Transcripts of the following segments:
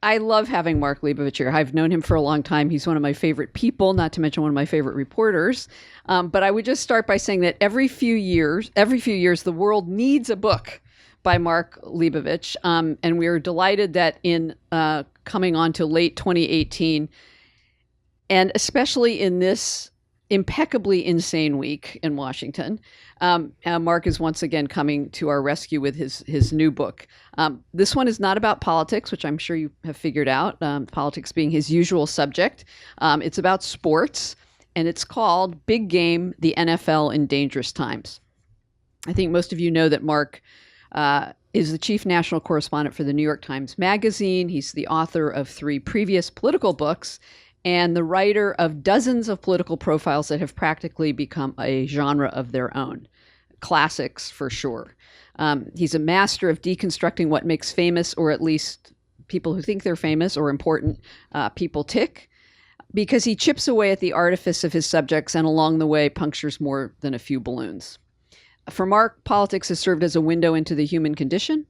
I love having Mark Leibovich here. I've known him for a long time. He's one of my favorite people, not to mention one of my favorite reporters. But I would just start by saying that every few years, the world needs a book by Mark Leibovich. And we're delighted that in coming on to late 2018, and especially in this impeccably insane week in Washington, Mark is once again coming to our rescue with his new book. This one is not about politics, which I'm sure you have figured out, politics being his usual subject. It's about sports, and it's called Big Game, the NFL in Dangerous Times. I think most of you know that Mark is the chief national correspondent for the New York Times Magazine. He's the author of 3 previous political books, and the writer of dozens of political profiles that have practically become a genre of their own. Classics, for sure. He's a master of deconstructing what makes famous, or at least people who think they're famous or important, people tick, because he chips away at the artifice of his subjects and along the way punctures more than a few balloons. For Mark, politics has served as a window into the human condition,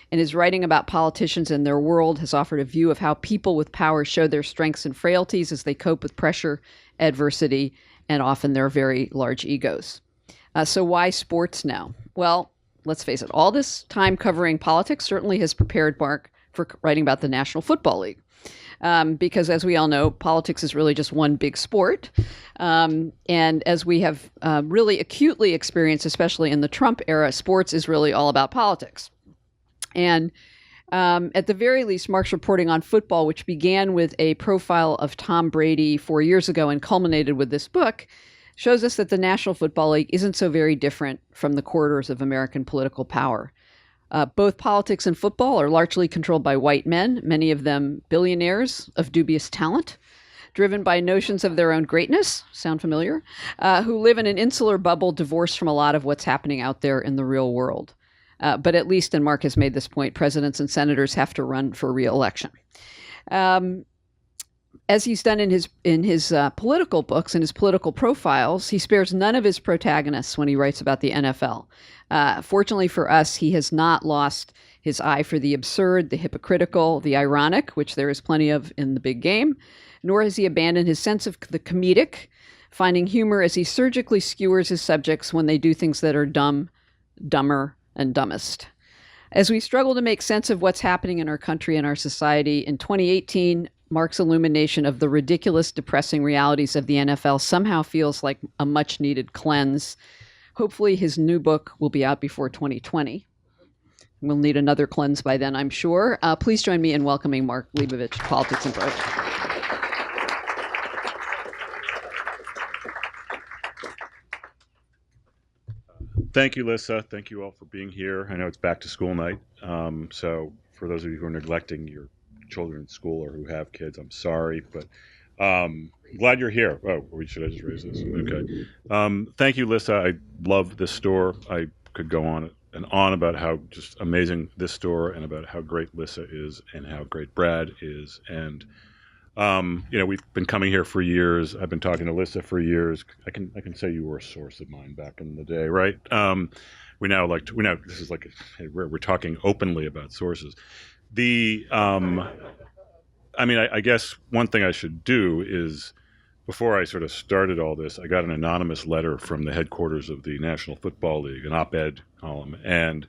and his writing about politicians and their world has offered a view of how people with power show their strengths and frailties as they cope with pressure, adversity, and often their very large egos. So why sports now? Well, let's face it, all this time covering politics certainly has prepared Mark for writing about the National Football League. Because as we all know, politics is really just one big sport. And as we have really acutely experienced, especially in the Trump era, sports is really all about politics. And at the very least, Mark's reporting on football, which began with a profile of Tom Brady 4 years ago and culminated with this book, shows us that the National Football League isn't so very different from the corridors of American political power. Both politics and football are largely controlled by white men, many of them billionaires of dubious talent, driven by notions of their own greatness, sound familiar, who live in an insular bubble divorced from a lot of what's happening out there in the real world. But at least, and Mark has made this point, presidents and senators have to run for re-election. As he's done in his political books and his political profiles, he spares none of his protagonists when he writes about the NFL. Fortunately for us, he has not lost his eye for the absurd, the hypocritical, the ironic, which there is plenty of in the big game, nor has he abandoned his sense of the comedic, finding humor as he surgically skewers his subjects when they do things that are dumb, dumber, and dumbest. As we struggle to make sense of what's happening in our country and our society, in 2018, Mark's illumination of the ridiculous, depressing realities of the NFL somehow feels like a much-needed cleanse. Hopefully his new book will be out before 2020. We'll need another cleanse by then, I'm sure. Please join me in welcoming Mark Leibovich, Politics and Prose. Thank you, Lissa. Thank you all for being here. I know it's back to school night. So for those of you who are neglecting your children in school or who have kids, I'm sorry, but glad you're here. Oh, should I just raise this? Okay. Thank you, Lissa. I love this store. I could go on and on about how just amazing this store and about how great Lissa is and how great Brad is. And we've been coming here for years. I've been talking to Lissa for years. I can say you were a source of mine back in the day, right? We now this is like we're talking openly about sources. I guess one thing I should do is, before I sort of started all this, I got an anonymous letter from the headquarters of the National Football League, an op-ed column, and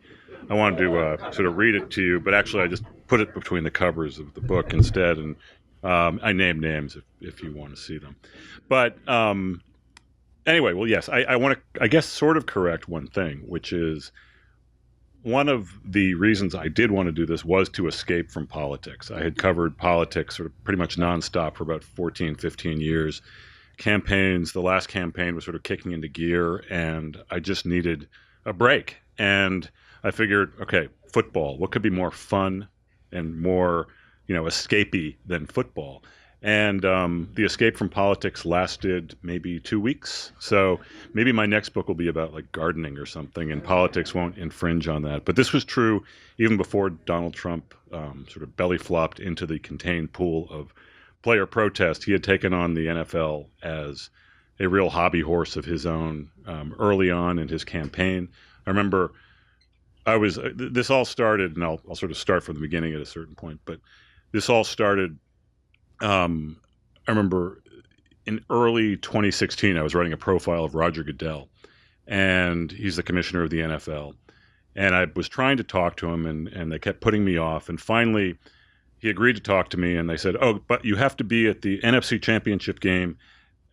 I wanted to sort of read it to you, but actually I just put it between the covers of the book instead, and I name names if you want to see them. But anyway, well, yes, I want to, I guess, sort of correct one thing, which is one of the reasons I did want to do this was to escape from politics. I had covered politics sort of pretty much nonstop for about 14, 15 years. Campaigns, the last campaign was sort of kicking into gear, and I just needed a break. And I figured, okay, football, what could be more fun and more, escapey than football? And the escape from politics lasted maybe 2 weeks. So maybe my next book will be about like gardening or something, and politics won't infringe on that. But this was true even before Donald Trump sort of belly flopped into the contained pool of player protest. He had taken on the NFL as a real hobby horse of his own early on in his campaign. I remember this all started, and I'll sort of start from the beginning at a certain point, but this all started, I remember in early 2016, I was writing a profile of Roger Goodell, and he's the commissioner of the NFL. And I was trying to talk to him, and they kept putting me off. And finally, he agreed to talk to me, and they said, "Oh, but you have to be at the NFC Championship game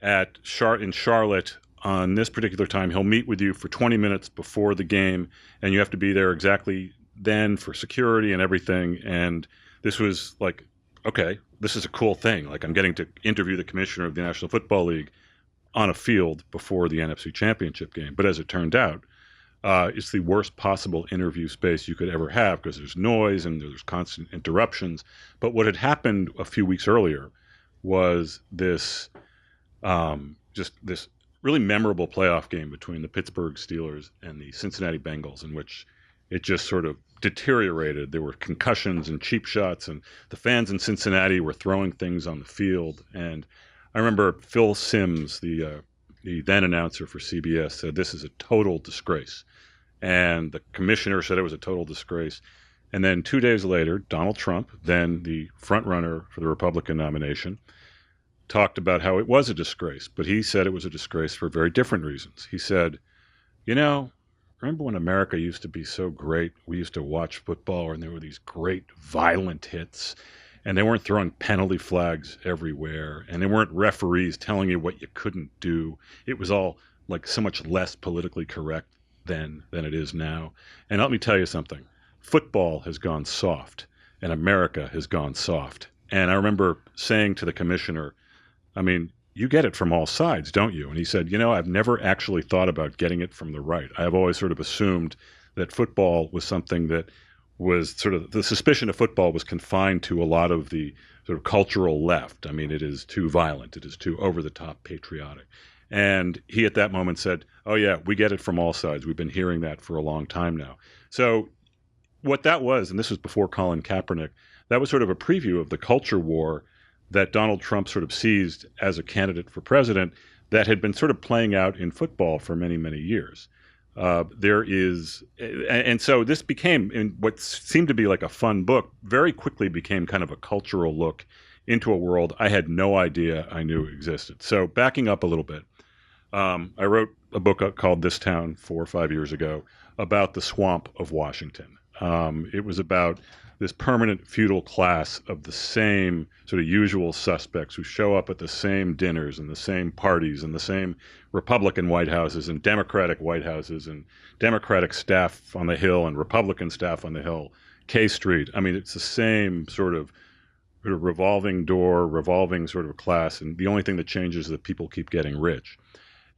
in Charlotte on this particular time. He'll meet with you for 20 minutes before the game, and you have to be there exactly then for security and everything." And this was like, okay, this is a cool thing. Like, I'm getting to interview the commissioner of the National Football League on a field before the NFC Championship game. But as it turned out, it's the worst possible interview space you could ever have because there's noise and there's constant interruptions. But what had happened a few weeks earlier was this just this really memorable playoff game between the Pittsburgh Steelers and the Cincinnati Bengals, in which it just sort of deteriorated. There were concussions and cheap shots, and the fans in Cincinnati were throwing things on the field. And I remember Phil Simms, the then announcer for CBS, said this is a total disgrace. And the commissioner said it was a total disgrace. And then 2 days later, Donald Trump, then the front runner for the Republican nomination, talked about how it was a disgrace. But he said it was a disgrace for very different reasons. He said, remember when America used to be so great? We used to watch football and there were these great violent hits, and they weren't throwing penalty flags everywhere, and there weren't referees telling you what you couldn't do. It was all like so much less politically correct then than it is now. And let me tell you something. Football has gone soft, and America has gone soft. And I remember saying to the commissioner, I mean, you get it from all sides, don't you? And he said, I've never actually thought about getting it from the right. I've always sort of assumed that football was something that was sort of, the suspicion of football was confined to a lot of the sort of cultural left. I mean, it is too violent. It is too over-the-top patriotic. And he at that moment said, oh, yeah, we get it from all sides. We've been hearing that for a long time now. So what that was, and this was before Colin Kaepernick, that was sort of a preview of the culture war that Donald Trump sort of seized as a candidate for president that had been sort of playing out in football for many, many years. And so this became, in what seemed to be like a fun book, very quickly became kind of a cultural look into a world I had no idea I knew existed. So backing up a little bit, I wrote a book called This Town 4 or 5 years ago about the swamp of Washington. It was about this permanent feudal class of the same sort of usual suspects who show up at the same dinners and the same parties and the same Republican White Houses and Democratic White Houses and Democratic staff on the Hill and Republican staff on the Hill, K Street. I mean, it's the same sort of revolving door, revolving sort of class. And the only thing that changes is that people keep getting rich.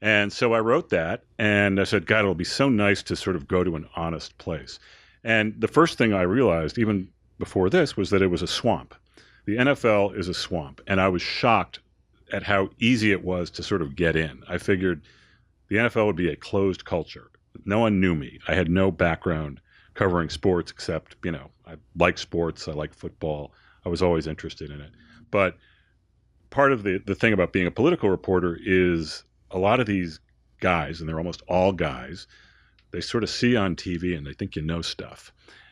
And so I wrote that, and I said, God, it'll be so nice to sort of go to an honest place. And the first thing I realized, even before this, was that it was a swamp. The NFL is a swamp, and I was shocked at how easy it was to sort of get in. I figured the NFL would be a closed culture. No one knew me. I had no background covering sports except, I like sports, I like football. I was always interested in it. But part of the thing about being a political reporter is a lot of these guys, and they're almost all guys, they sort of see on TV and they think you know stuff.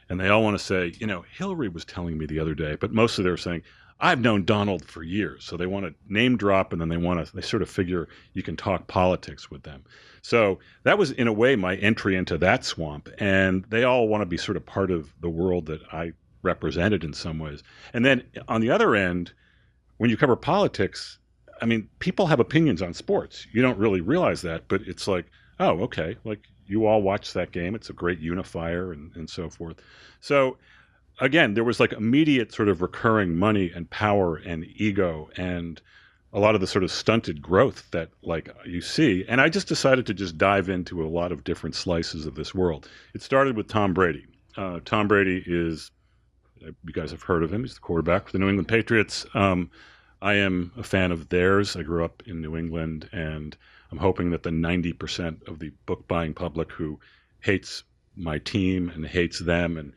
And they all want to say, Hillary was telling me the other day, but mostly they're saying, I've known Donald for years. So they want to name drop, and then they sort of figure you can talk politics with them. So that was, in a way, my entry into that swamp. And they all want to be sort of part of the world that I represented in some ways. And then on the other end, when you cover politics, I mean, people have opinions on sports. You don't really realize that, but it's like, oh, okay, like you all watch that game. It's a great unifier and so forth. So again, there was like immediate sort of recurring money and power and ego and a lot of the sort of stunted growth that like you see. And I just decided to just dive into a lot of different slices of this world. It started with Tom Brady. Tom Brady is, you guys have heard of him. He's the quarterback for the New England Patriots. I am a fan of theirs. I grew up in New England, and I'm hoping that the 90% of the book buying public who hates my team and hates them and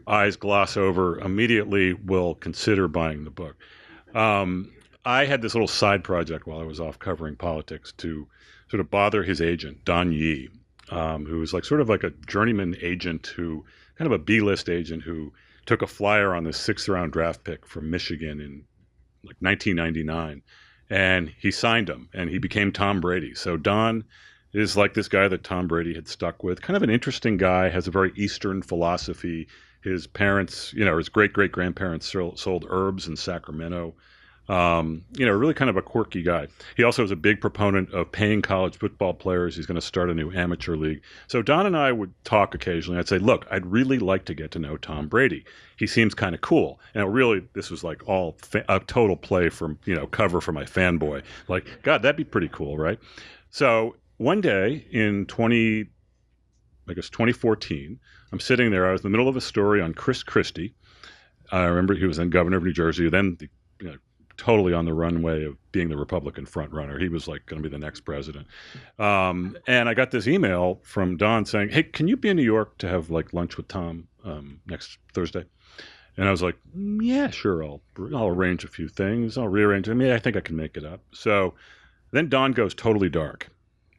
eyes gloss over immediately will consider buying the book. I had this little side project while I was off covering politics to sort of bother his agent, Don Yee, who was like sort of like a journeyman agent who kind of a B-list agent who took a flyer on this 6th-round draft pick from Michigan in like 1999, and he signed him, and he became Tom Brady. So Don is like this guy that Tom Brady had stuck with. Kind of an interesting guy, has a very Eastern philosophy. His parents, his great-great-grandparents sold herbs in Sacramento. Really kind of a quirky guy. He also is a big proponent of paying college football players. He's going to start a new amateur league. So Don and I would talk occasionally. I'd say, look, I'd really like to get to know Tom Brady. He seems kind of cool. And really, this was like all a total play from, cover for my fanboy. Like, God, that'd be pretty cool, right? So one day in 2014, I'm sitting there. I was in the middle of a story on Chris Christie. I remember he was then governor of New Jersey, then totally on the runway of being the Republican front runner. He was like going to be the next president. And I got this email from Don saying, hey, can you be in New York to have like lunch with Tom next Thursday? And I was like, yeah, sure. I'll arrange a few things. I'll rearrange them. Yeah, I think I can make it up. So then Don goes totally dark.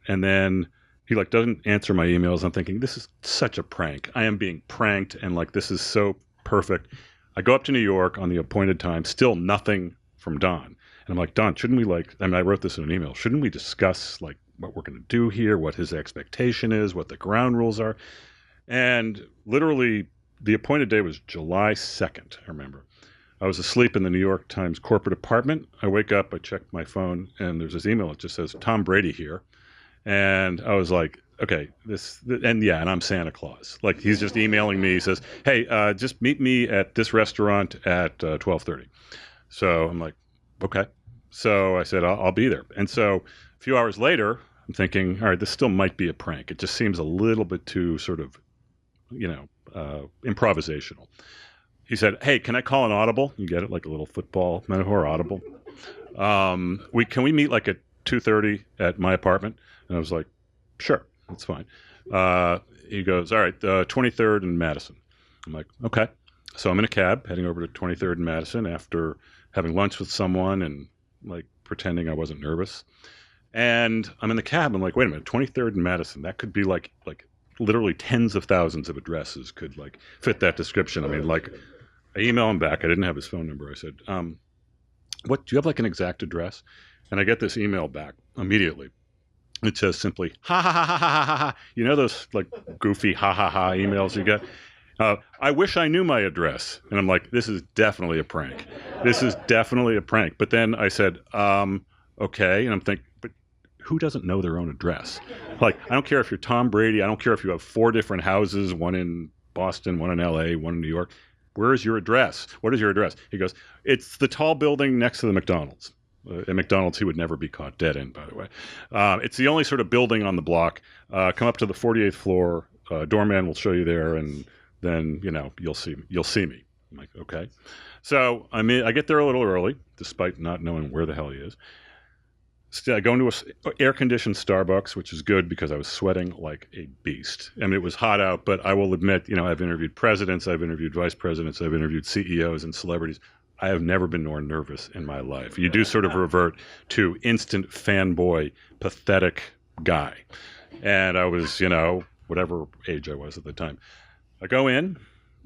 And then he like doesn't answer my emails. I'm thinking, this is such a prank. I am being pranked. And like, this is so perfect. I go up to New York on the appointed time, still nothing from Don. And I'm like, Don, shouldn't we I wrote this in an email. Shouldn't we discuss like what we're going to do here, what his expectation is, what the ground rules are? And literally the appointed day was July 2nd, I remember. I was asleep in the New York Times corporate apartment. I wake up, I check my phone, and there's this email. It just says, Tom Brady here. And I was like, okay, and I'm Santa Claus. Like, he's just emailing me. He says, hey, just meet me at this restaurant at 12:30. So I'm like, okay. So I said, I'll be there. And so a few hours later, I'm thinking, all right, this still might be a prank. It just seems a little bit too sort of, improvisational. He said, hey, can I call an audible? You get it, like a little football metaphor, audible. Can we meet like at 2:30 at my apartment? And I was like, sure, that's fine. He goes, all right, 23rd and Madison. I'm like, okay. So I'm in a cab heading over to 23rd and Madison after having lunch with someone and like pretending I wasn't nervous. And I'm in the cab. I'm like, wait a minute, 23rd and Madison. That could be like literally tens of thousands of addresses could like fit that description. I mean, like I email him back. I didn't have his phone number. I said, do you have like an exact address? And I get this email back immediately. It says simply, ha ha ha ha ha ha ha. You know those like goofy ha ha ha emails you get? I wish I knew my address. And I'm like, this is definitely a prank. This is definitely a prank. But then I said, okay. And I'm thinking, but who doesn't know their own address? Like, I don't care if you're Tom Brady. I don't care if you have 4 different houses, one in Boston, one in LA, one in New York. Where is your address? What is your address? He goes, it's the tall building next to the McDonald's. A McDonald's he would never be caught dead in, by the way. It's the only sort of building on the block. Come up to the 48th floor. Doorman will show you there, and then you'll see me. I'm like, okay. So I get there a little early, despite not knowing where the hell he is. I go into a air-conditioned Starbucks, which is good because I was sweating like a beast. I mean, it was hot out, but I will admit, I've interviewed presidents, I've interviewed vice presidents, I've interviewed CEOs and celebrities. I have never been more nervous in my life. You do sort of revert to instant fanboy, pathetic guy. And I was, whatever age I was at the time. I go in,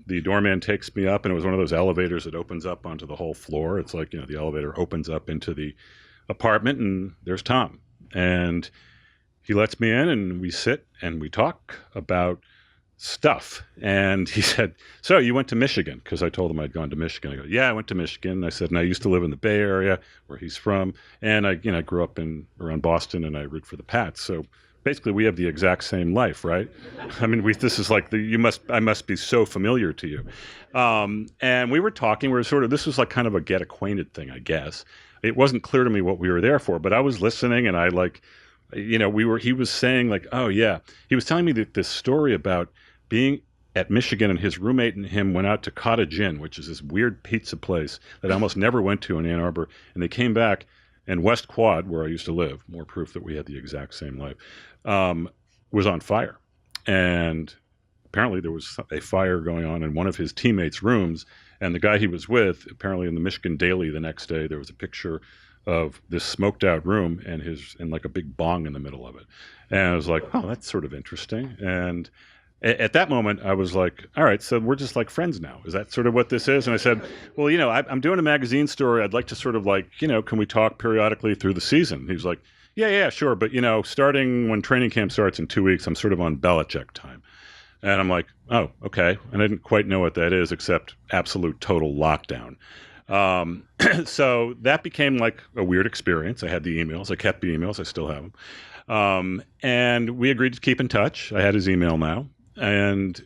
the doorman takes me up, and it was one of those elevators that opens up onto the whole floor. It's like, the elevator opens up into the apartment, and there's Tom. And he lets me in, and we sit, and we talk about stuff. And he said, so you went to Michigan? Because I told him I'd gone to Michigan. I go, yeah, I went to Michigan. I said, and I used to live in the Bay Area where he's from. And I grew up around Boston, and I root for the Pats. So basically we have the exact same life, right? I mean, this is like I must be so familiar to you. And we were talking, this was like kind of a get acquainted thing, I guess. It wasn't clear to me what we were there for, but I was listening, and I he was saying like, oh yeah, he was telling me this story about being at Michigan, and his roommate and him went out to Cottage Inn, which is this weird pizza place that I almost never went to in Ann Arbor. And they came back, and West Quad, where I used to live, more proof that we had the exact same life, was on fire. And apparently there was a fire going on in one of his teammates' rooms. And the guy he was with, apparently in the Michigan Daily the next day, there was a picture of this smoked out room and like a big bong in the middle of it. And I was like, oh, that's sort of interesting. And At that moment, I was like, all right, so we're just like friends now. Is that sort of what this is? And I said, well, I'm doing a magazine story. I'd like to sort of like, can we talk periodically through the season? He was like, yeah, sure. But, starting when training camp starts in 2 weeks, I'm sort of on Belichick time. And I'm like, oh, okay. And I didn't quite know what that is except absolute total lockdown. So that became like a weird experience. I had the emails. I kept the emails. I still have them. And we agreed to keep in touch. I had his email now. And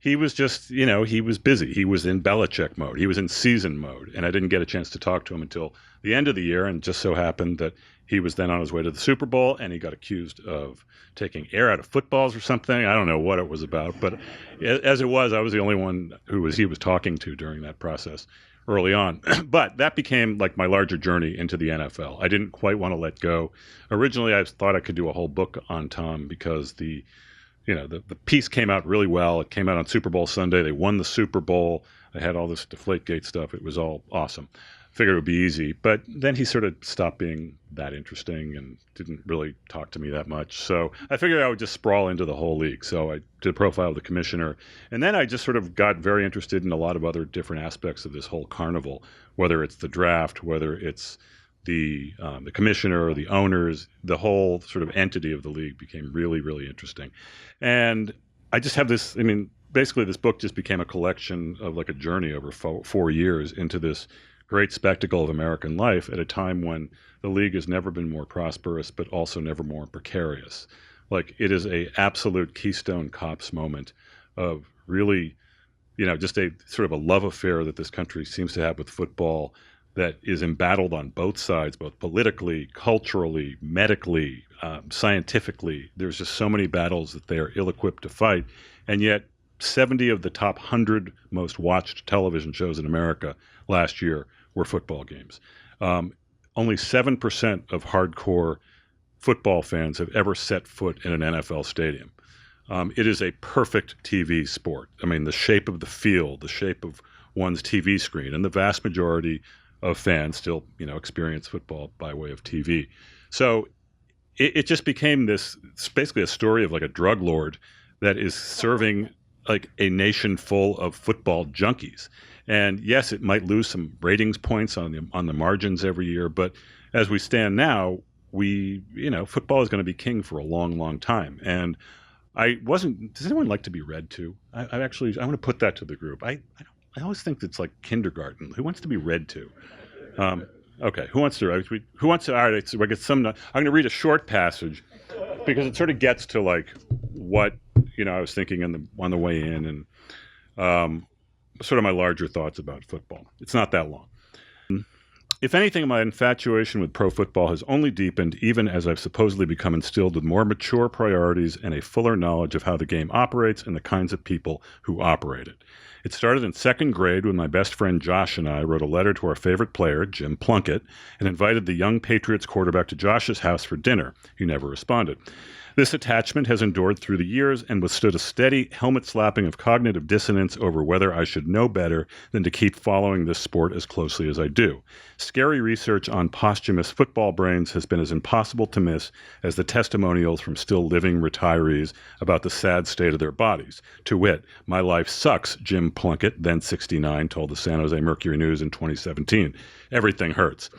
he was just, he was busy. He was in Belichick mode. He was in season mode. And I didn't get a chance to talk to him until the end of the year. And just so happened that he was then on his way to the Super Bowl, and he got accused of taking air out of footballs or something. I don't know what it was about. But as it was, I was the only one he was talking to during that process early on. But that became like my larger journey into the NFL. I didn't quite want to let go. Originally, I thought I could do a whole book on Tom because the piece came out really well. It came out on Super Bowl Sunday. They won the Super Bowl. They had all this Deflategate stuff. It was all awesome. Figured it would be easy. But then he sort of stopped being that interesting and didn't really talk to me that much. So I figured I would just sprawl into the whole league. So I did a profile of the commissioner. And then I just sort of got very interested in a lot of other different aspects of this whole carnival, whether it's the draft, whether it's the commissioner or the owners. The whole sort of entity of the league became really, really interesting. And I just have this, basically this book just became a collection of like a journey over 4 years into this great spectacle of American life at a time when the league has never been more prosperous, but also never more precarious. Like, it is a absolute Keystone Cops moment of really, just a sort of a love affair that this country seems to have with football that is embattled on both sides, both politically, culturally, medically, scientifically. There's just so many battles that they are ill-equipped to fight. And yet 70 of the top 100 most watched television shows in America last year were football games. Only 7% of hardcore football fans have ever set foot in an NFL stadium. It is a perfect TV sport. The shape of the field, the shape of one's TV screen, and the vast majority of fans still, experience football by way of TV. So it just became this, it's basically a story of like a drug lord that is serving like a nation full of football junkies. And yes, it might lose some ratings points on the margins every year, but as we stand now, football is going to be king for a long, long time. And does anyone like to be read to? I want to put that to the group. I always think it's like kindergarten. Who wants to be read to? Okay, who wants to? All right, so I get some. I'm going to read a short passage because it sort of gets to like what I was thinking on the way in, and sort of my larger thoughts about football. It's not that long. If anything, my infatuation with pro football has only deepened, even as I've supposedly become instilled with more mature priorities and a fuller knowledge of how the game operates and the kinds of people who operate it. It started in second grade when my best friend Josh and I wrote a letter to our favorite player, Jim Plunkett, and invited the young Patriots quarterback to Josh's house for dinner. He never responded. This attachment has endured through the years and withstood a steady helmet-slapping of cognitive dissonance over whether I should know better than to keep following this sport as closely as I do. Scary research on posthumous football brains has been as impossible to miss as the testimonials from still living retirees about the sad state of their bodies. To wit, "My life sucks," Jim Plunkett, then 69, told the San Jose Mercury News in 2017. Everything hurts.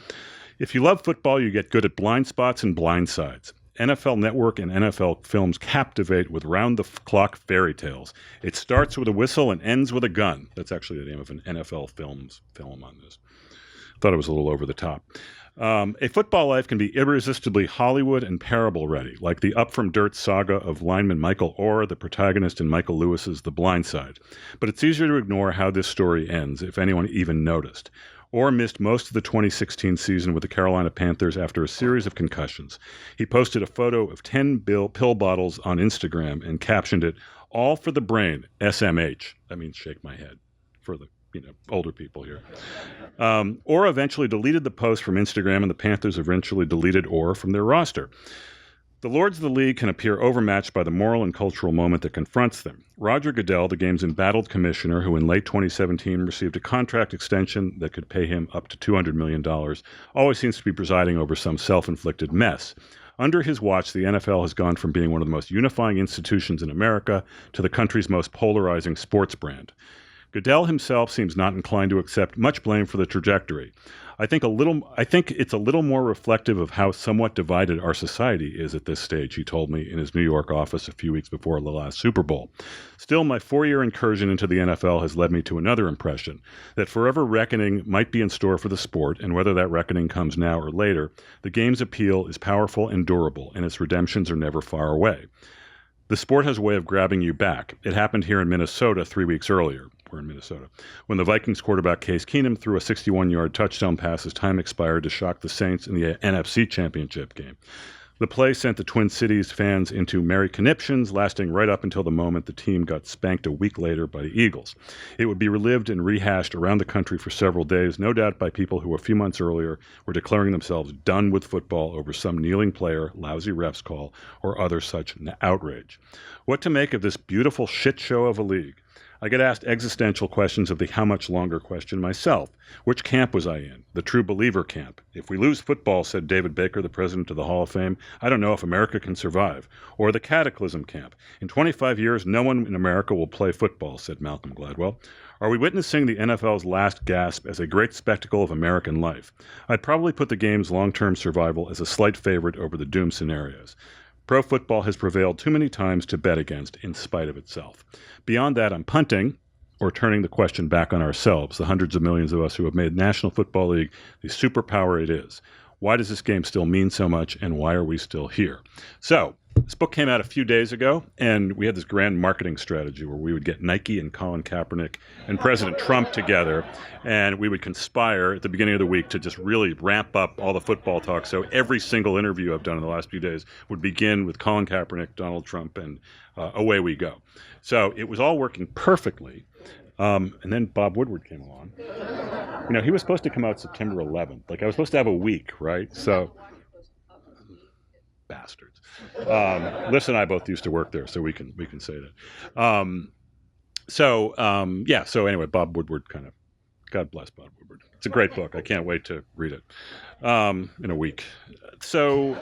If you love football, you get good at blind spots and blind sides. NFL Network and NFL Films captivate with round-the-clock fairy tales. It starts with a whistle and ends with a gun. That's actually the name of an NFL Films film on this. Thought it was a little over the top. A football life can be irresistibly Hollywood and parable-ready, like the up-from-dirt saga of lineman Michael Orr, the protagonist in Michael Lewis's The Blind Side. But it's easier to ignore how this story ends, if anyone even noticed. Orr missed most of the 2016 season with the Carolina Panthers after a series of concussions. He posted a photo of 10 pill bottles on Instagram and captioned it, "All for the brain, SMH." That means shake my head for the older people here. Orr eventually deleted the post from Instagram, and the Panthers eventually deleted Orr from their roster. The lords of the league can appear overmatched by the moral and cultural moment that confronts them. Roger Goodell, the game's embattled commissioner, who in late 2017 received a contract extension that could pay him up to $200 million, always seems to be presiding over some self-inflicted mess. Under his watch, the NFL has gone from being one of the most unifying institutions in America to the country's most polarizing sports brand. Goodell himself seems not inclined to accept much blame for the trajectory. I think it's a little more reflective of how somewhat divided our society is at this stage, he told me in his New York office a few weeks before the last Super Bowl. Still, my 4-year incursion into the NFL has led me to another impression, that forever reckoning might be in store for the sport, and whether that reckoning comes now or later, the game's appeal is powerful and durable, and its redemptions are never far away. The sport has a way of grabbing you back. It happened here in Minnesota 3 weeks earlier. We're in Minnesota. When the Vikings quarterback Case Keenum threw a 61-yard touchdown pass as time expired to shock the Saints in the NFC Championship game. The play sent the Twin Cities fans into merry conniptions, lasting right up until the moment the team got spanked a week later by the Eagles. It would be relived and rehashed around the country for several days, no doubt by people who a few months earlier were declaring themselves done with football over some kneeling player, lousy refs call, or other such outrage. What to make of this beautiful shit show of a league? I get asked existential questions of the how much longer question myself. Which camp was I in? The true believer camp. If we lose football, said David Baker, the president of the Hall of Fame, I don't know if America can survive. Or the cataclysm camp. In 25 years, no one in America will play football, said Malcolm Gladwell. Are we witnessing the NFL's last gasp as a great spectacle of American life? I'd probably put the game's long-term survival as a slight favorite over the doom scenarios. Pro football has prevailed too many times to bet against in spite of itself. Beyond that, I'm punting, or turning the question back on ourselves, the hundreds of millions of us who have made National Football League the superpower it is. Why does this game still mean so much, and why are we still here? So, this book came out a few days ago, and we had this grand marketing strategy where we would get Nike and Colin Kaepernick and President Trump together, and we would conspire at the beginning of the week to just really ramp up all the football talk. So every single interview I've done in the last few days would begin with Colin Kaepernick, Donald Trump, and away we go. So it was all working perfectly. And then Bob Woodward came along. You know, he was supposed to come out September 11th. Like, I was supposed to have a week, right? So, bastards. Liz and I both used to work there, so we can say that. So anyway, Bob Woodward God bless Bob Woodward. It's a great book. I can't wait to read it in a week. So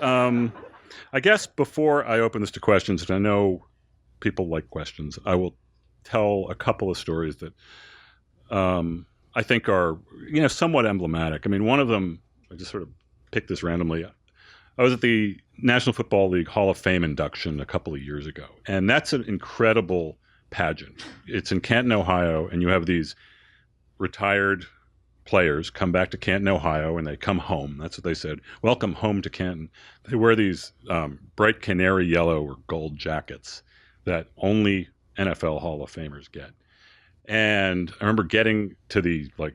I guess before I open this to questions, and I know people like questions, I will tell a couple of stories that I think are, somewhat emblematic. I mean, one of them, I just sort of picked this randomly. I was at the National Football League Hall of Fame induction a couple of years ago, and that's an incredible pageant. It's in Canton, Ohio, and you have these retired players come back to Canton, Ohio, and they come home. That's what they said. Welcome home to Canton. They wear these bright canary yellow or gold jackets that only NFL Hall of Famers get. And I remember getting to the, I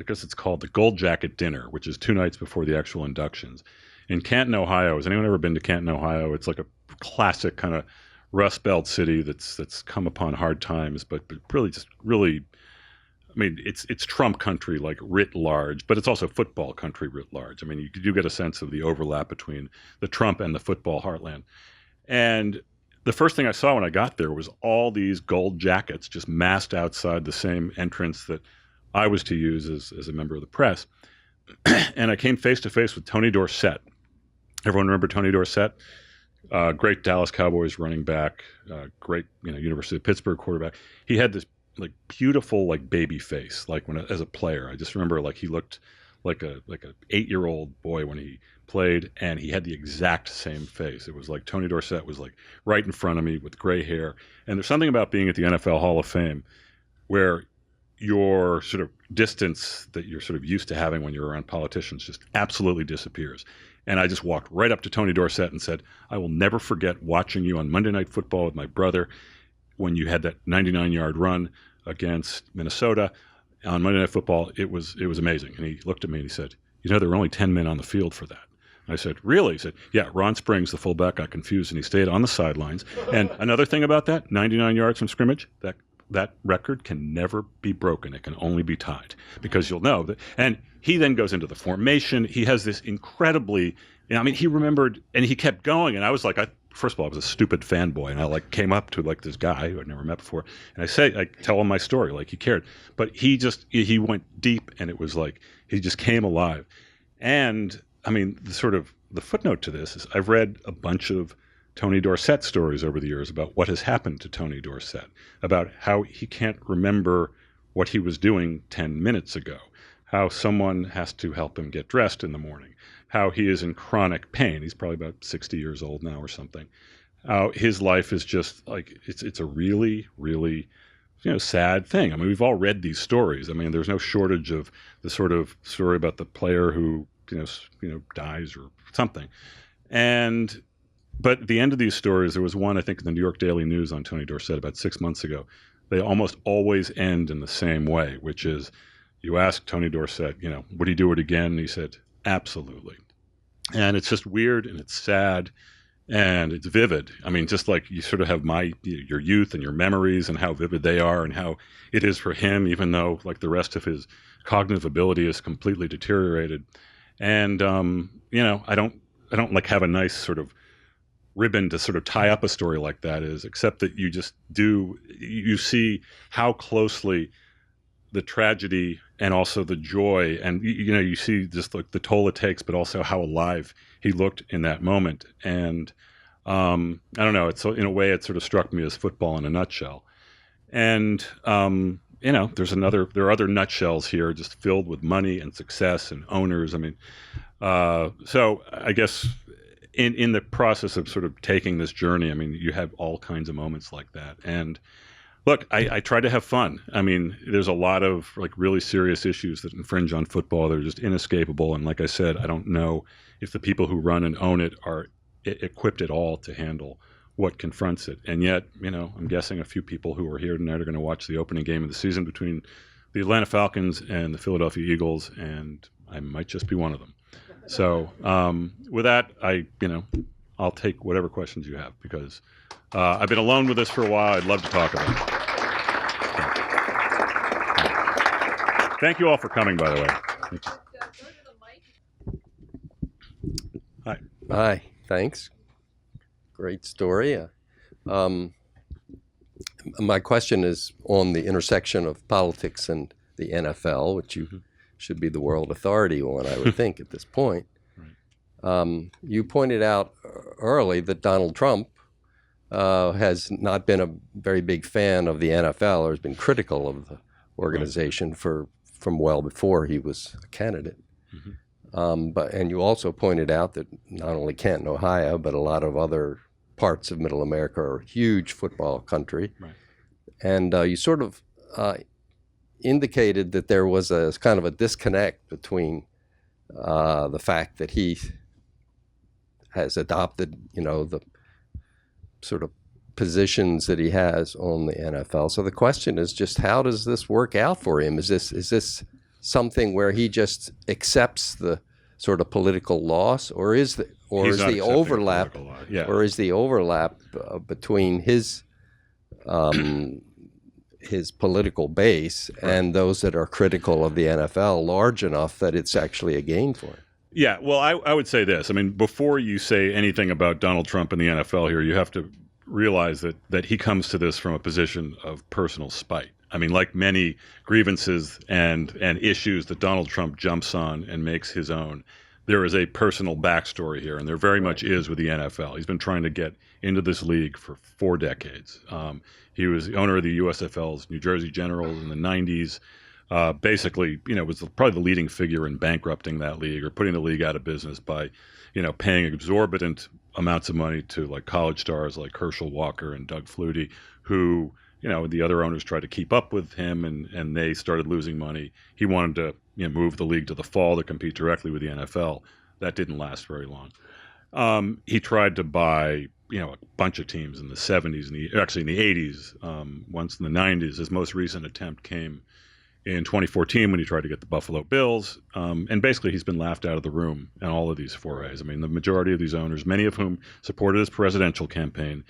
guess it's called the Gold Jacket Dinner, which is 2 nights before the actual inductions. In Canton, Ohio, has anyone ever been to Canton, Ohio? It's like a classic kind of Rust Belt city that's come upon hard times, but really, I mean, it's Trump country, like, writ large, but it's also football country writ large. I mean, you do get a sense of the overlap between the Trump and the football heartland. And the first thing I saw when I got there was all these gold jackets just massed outside the same entrance that I was to use as a member of the press. And I came face to face with Tony Dorsett. Everyone remember Tony Dorsett? Great Dallas Cowboys running back, great University of Pittsburgh quarterback. He had this beautiful baby face, as a player. I just remember he looked like a 8-year-old boy when he played, and he had the exact same face. It was like Tony Dorsett was right in front of me with gray hair. And there's something about being at the NFL Hall of Fame where your sort of distance that you're sort of used to having when you're around politicians just absolutely disappears. And I just walked right up to Tony Dorsett and said, I will never forget watching you on Monday Night Football with my brother when you had that 99-yard run against Minnesota on Monday Night Football. It was amazing. And he looked at me and he said, there were only 10 men on the field for that. I said, really? He said, yeah, Ron Springs, the fullback, got confused and he stayed on the sidelines. And another thing about that, 99 yards from scrimmage, that record can never be broken. It can only be tied, because you'll know that. And he then goes into the formation. He has this incredibly, he remembered, and he kept going. And I was first of all, I was a stupid fanboy, and I came up to this guy who I'd never met before, and I tell him my story, he cared. But he went deep, and it was he just came alive. And the sort of the footnote to this is I've read a bunch of Tony Dorsett stories over the years about what has happened to Tony Dorsett, about how he can't remember what he was doing 10 minutes ago, how someone has to help him get dressed in the morning, how he is in chronic pain. He's probably about 60 years old now or something. His life is just like, it's a really, really, sad thing. I mean, we've all read these stories. I mean, there's no shortage of the sort of story about the player who, dies or something. But at the end of these stories, there was one, I think, in the New York Daily News on Tony Dorsett about 6 months ago. They almost always end in the same way, which is you ask Tony Dorsett, would he do it again? And he said, absolutely. And it's just weird and it's sad and it's vivid. I mean, just like you sort of have your youth and your memories and how vivid they are and how it is for him, even though like the rest of his cognitive ability is completely deteriorated. And, I don't like have a nice sort of ribbon to sort of tie up a story like that is, except that you see how closely the tragedy and also the joy and, you see just like the toll it takes, but also how alive he looked in that moment. And I don't know, it's in a way it sort of struck me as football in a nutshell. And, there are other nutshells here just filled with money and success and owners. I mean, so I guess in the process of sort of taking this journey, I mean, you have all kinds of moments like that. And look, I try to have fun. I mean, there's a lot of like really serious issues that infringe on football. They're just inescapable. And like I said, I don't know if the people who run and own it are equipped at all to handle what confronts it. And yet, I'm guessing a few people who are here tonight are going to watch the opening game of the season between the Atlanta Falcons and the Philadelphia Eagles, and I might just be one of them. So with that, I'll take whatever questions you have because I've been alone with this for a while. I'd love to talk about it. Thank you all for coming, by the way. Hi. Hi. Thanks. Great story. My question is on the intersection of politics and the NFL, which you should be the world authority on, I would think, at this point. Right. You pointed out early that Donald Trump has not been a very big fan of the NFL or has been critical of the organization from well before he was a candidate. Mm-hmm. And you also pointed out that not only Canton, Ohio, but a lot of other parts of Middle America are a huge football country. Right. And you sort of indicated that there was a kind of a disconnect between the fact that he has adopted, the sort of positions that he has on the NFL. So the question is just how does this work out for him? Is this something where he just accepts the sort of political loss, or is the overlap between his political base and those that are critical of the NFL large enough that it's actually a gain for him? Yeah, well, I would say this. I mean, before you say anything about Donald Trump and the NFL here, you have to realize that he comes to this from a position of personal spite. I mean, like many grievances and issues that Donald Trump jumps on and makes his own, there is a personal backstory here, and there very much is with the NFL. He's been trying to get into this league for 4 decades. He was the owner of the USFL's New Jersey Generals in the 90s. Basically, was probably the leading figure in bankrupting that league or putting the league out of business by, paying exorbitant amounts of money to like college stars like Herschel Walker and Doug Flutie, who, the other owners tried to keep up with him and they started losing money. He wanted to move the league to the fall to compete directly with the NFL. That didn't last very long. He tried to buy, a bunch of teams in the 70s, actually in the 80s, once in the 90s. His most recent attempt came in 2014 when he tried to get the Buffalo Bills. And basically he's been laughed out of the room in all of these forays. I mean, the majority of these owners, many of whom supported his presidential campaign,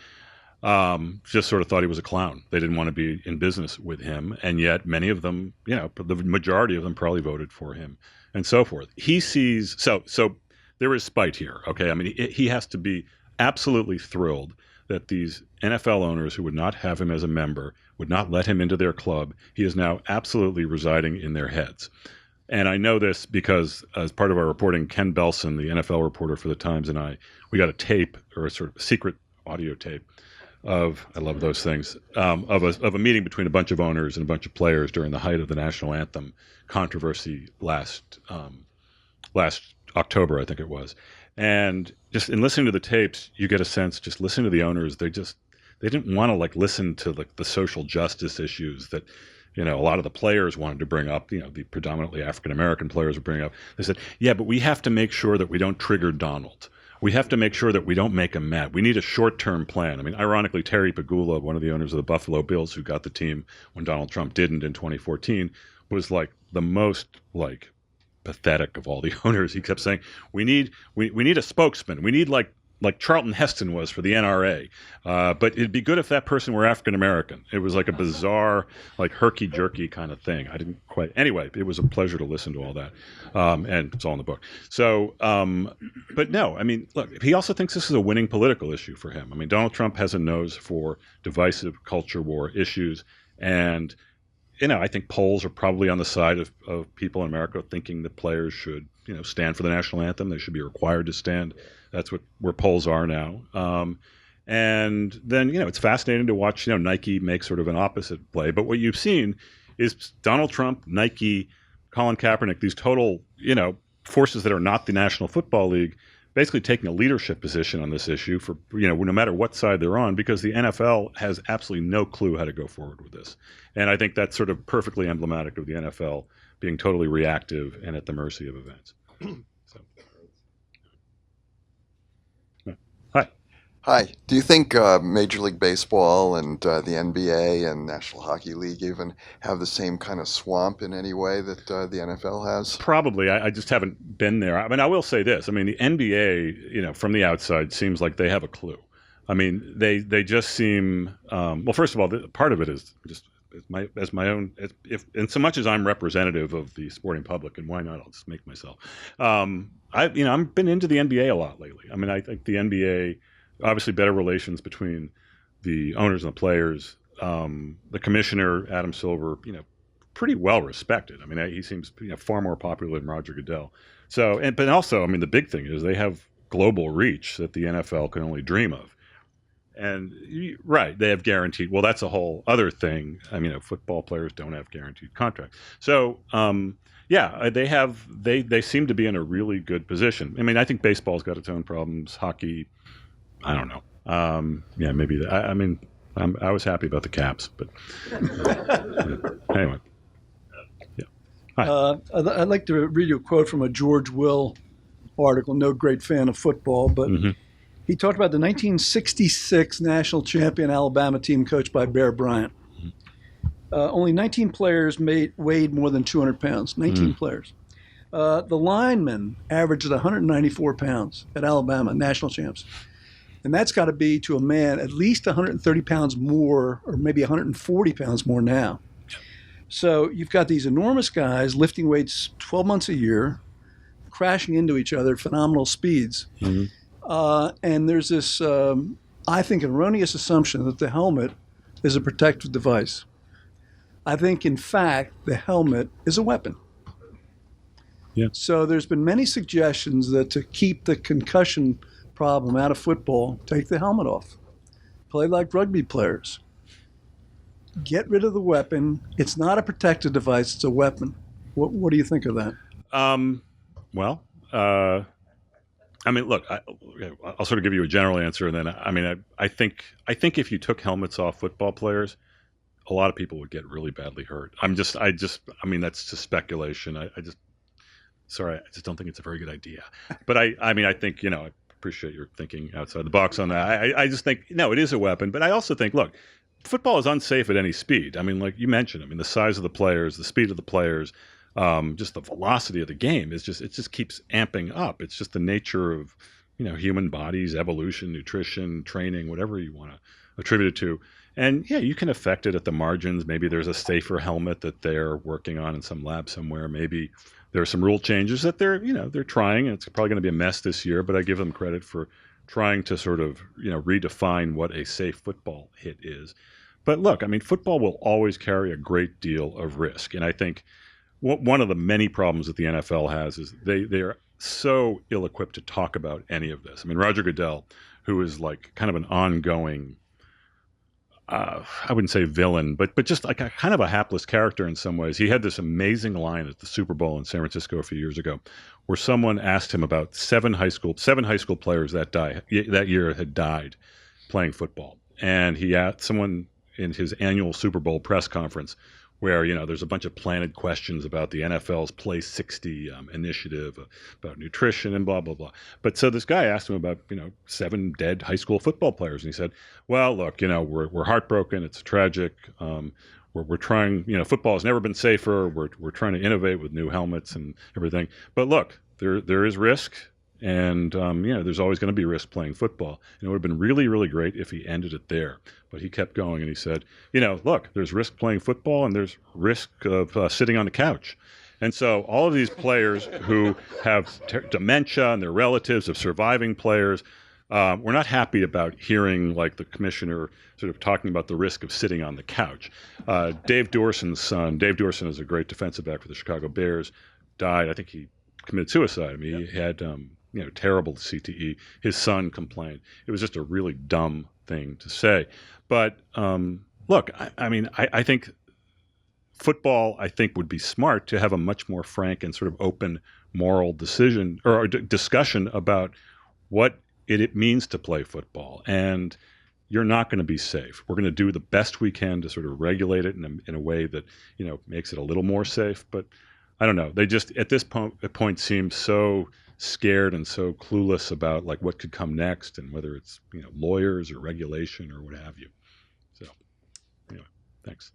just sort of thought he was a clown. They didn't want to be in business with him. And yet many of them, the majority of them probably voted for him and so forth. He sees, so there is spite here. Okay. I mean, he has to be absolutely thrilled that these NFL owners who would not have him as a member, would not let him into their club, he is now absolutely residing in their heads. And I know this because as part of our reporting, Ken Belson, the NFL reporter for the Times, and we got a tape, or a sort of secret audio tape of, I love those things, of a meeting between a bunch of owners and a bunch of players during the height of the national anthem controversy last October, I think it was. And just in listening to the tapes, you get a sense, just listening to the owners, they didn't want to like listen to like the social justice issues that, a lot of the players wanted to bring up, the predominantly African-American players would bring up. They said, yeah, but we have to make sure that we don't trigger Donald. We have to make sure that we don't make him mad. We need a short-term plan. I mean, ironically, Terry Pegula, one of the owners of the Buffalo Bills who got the team when Donald Trump didn't in 2014, was like the most like pathetic of all the owners. He kept saying, we need a spokesman. We need like Charlton Heston was for the NRA. But it'd be good if that person were African-American. It was like a bizarre, like herky-jerky kind of thing. I didn't quite. Anyway, it was a pleasure to listen to all that. And it's all in the book. So, but no, I mean, look, he also thinks this is a winning political issue for him. I mean, Donald Trump has a nose for divisive culture war issues. And, I think polls are probably on the side of people in America thinking that players should, stand for the national anthem. They should be required to stand. That's where polls are now. And then, it's fascinating to watch, Nike make sort of an opposite play. But what you've seen is Donald Trump, Nike, Colin Kaepernick, these total, forces that are not the National Football League, basically taking a leadership position on this issue for, no matter what side they're on, because the NFL has absolutely no clue how to go forward with this. And I think that's sort of perfectly emblematic of the NFL being totally reactive and at the mercy of events. So. Hi. Hi. Do you think Major League Baseball and the NBA and National Hockey League even have the same kind of swamp in any way that the NFL has? Probably. I just haven't been there. I mean, I will say this. I mean, the NBA, from the outside, seems like they have a clue. I mean, they just seem well. First of all, part of it is just as my own. If in so much as I'm representative of the sporting public, and why not? I'll just make myself. I've been into the NBA a lot lately. I mean, I think the NBA. Obviously, better relations between the owners and the players. The commissioner, Adam Silver, pretty well respected. I mean, he seems far more popular than Roger Goodell. So, but also, I mean, the big thing is they have global reach that the NFL can only dream of. And right, they have guaranteed. Well, that's a whole other thing. I mean, football players don't have guaranteed contracts. So, they seem to be in a really good position. I mean, I think baseball's got its own problems. Hockey. I don't know. Maybe. I was happy about the Caps, but anyway. Yeah. Hi. I'd like to read you a quote from a George Will article. No great fan of football, but he talked about the 1966 national champion Alabama team coached by Bear Bryant. Only 19 players weighed more than 200 pounds. 19 players. The linemen averaged 194 pounds at Alabama, national champs. And that's got to be, to a man, at least 130 pounds more, or maybe 140 pounds more now. So you've got these enormous guys lifting weights 12 months a year, crashing into each other at phenomenal speeds. And there's this, I think, erroneous assumption that the helmet is a protective device. I think, in fact, the helmet is a weapon. Yeah. So there's been many suggestions that to keep the concussion problem out of football, take the helmet off. Play like rugby players. Get rid of the weapon. It's not a protective device, it's a weapon. What do you think of that? Look, I'll sort of give you a general answer, and then I think if you took helmets off football players, a lot of people would get really badly hurt. That's just speculation. I just don't think it's a very good idea. But I think, I appreciate your thinking outside the box on that. I just think, no, it is a weapon. But I also think, look, football is unsafe at any speed. I mean, like you mentioned, the size of the players, the speed of the players, just the velocity of the game it just keeps amping up. It's just the nature of, human bodies, evolution, nutrition, training, whatever you want to attribute it to. And yeah, you can affect it at the margins. Maybe there's a safer helmet that they're working on in some lab somewhere. Maybe there are some rule changes that they're trying, and it's probably going to be a mess this year, but I give them credit for trying to sort of, redefine what a safe football hit is. But look, football will always carry a great deal of risk. And I think one of the many problems that the NFL has is they are so ill-equipped to talk about any of this. I mean, Roger Goodell, who is like kind of an ongoing, I wouldn't say villain, but just like a kind of a hapless character in some ways. He had this amazing line at the Super Bowl in San Francisco a few years ago, where someone asked him about seven high school players that year had died playing football, and he asked someone in his annual Super Bowl press conference, where, there's a bunch of planted questions about the NFL's Play 60 initiative, about nutrition and blah, blah, blah. But so this guy asked him about, 7 dead high school football players. And he said, well, look, we're heartbroken. It's tragic. We're trying, football has never been safer. We're trying to innovate with new helmets and everything. But look, there is risk. And, there's always going to be risk playing football. And it would have been really, really great if he ended it there. But he kept going and he said, look, there's risk playing football and there's risk of sitting on the couch. And so all of these players who have dementia and their relatives of surviving players, we're not happy about hearing like the commissioner sort of talking about the risk of sitting on the couch. Dave Doorson's son, Dave Doorson is a great defensive back for the Chicago Bears, died. I think he committed suicide. I mean, he had terrible CTE. His son complained. It was just a really dumb thing to say. But look, I think football, would be smart to have a much more frank and sort of open moral decision or discussion about what it means to play football. And you're not going to be safe. We're going to do the best we can to sort of regulate it in a way that, makes it a little more safe. But I don't know. They just, at this point, seem so scared and so clueless about like what could come next and whether it's, lawyers or regulation or what have you. So, anyway, thanks.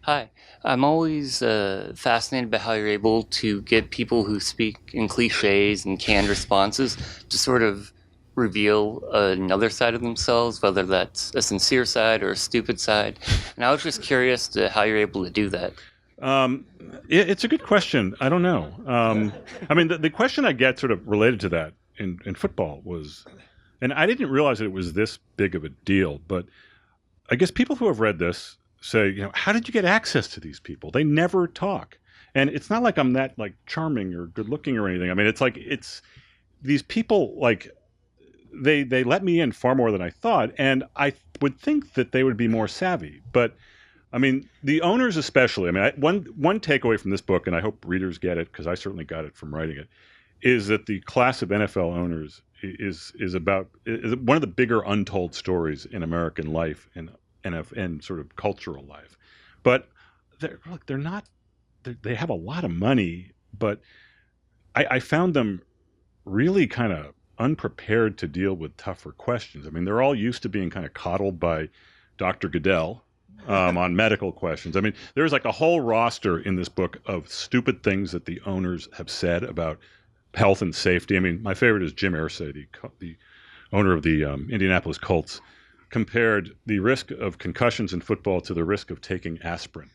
Hi. I'm always fascinated by how you're able to get people who speak in cliches and canned responses to sort of reveal another side of themselves, whether that's a sincere side or a stupid side. And I was just curious to how you're able to do that. It's a good question. I don't know. The question I get sort of related to that in football was, and I didn't realize that it was this big of a deal, but I guess people who have read this say, how did you get access to these people? They never talk. And it's not like I'm that like charming or good looking or anything. I mean, it's these people, like they let me in far more than I thought. And I would think that they would be more savvy, but I mean, the owners especially, one takeaway from this book, and I hope readers get it because I certainly got it from writing it, is that the class of NFL owners is one of the bigger untold stories in American life and sort of cultural life. But they're not, they have a lot of money, but I found them really kind of unprepared to deal with tougher questions. I mean, they're all used to being kind of coddled by Dr. Goodell on medical questions. I mean, there's like a whole roster in this book of stupid things that the owners have said about health and safety. I mean, my favorite is Jim Irsay, the owner of the Indianapolis Colts, compared the risk of concussions in football to the risk of taking aspirin.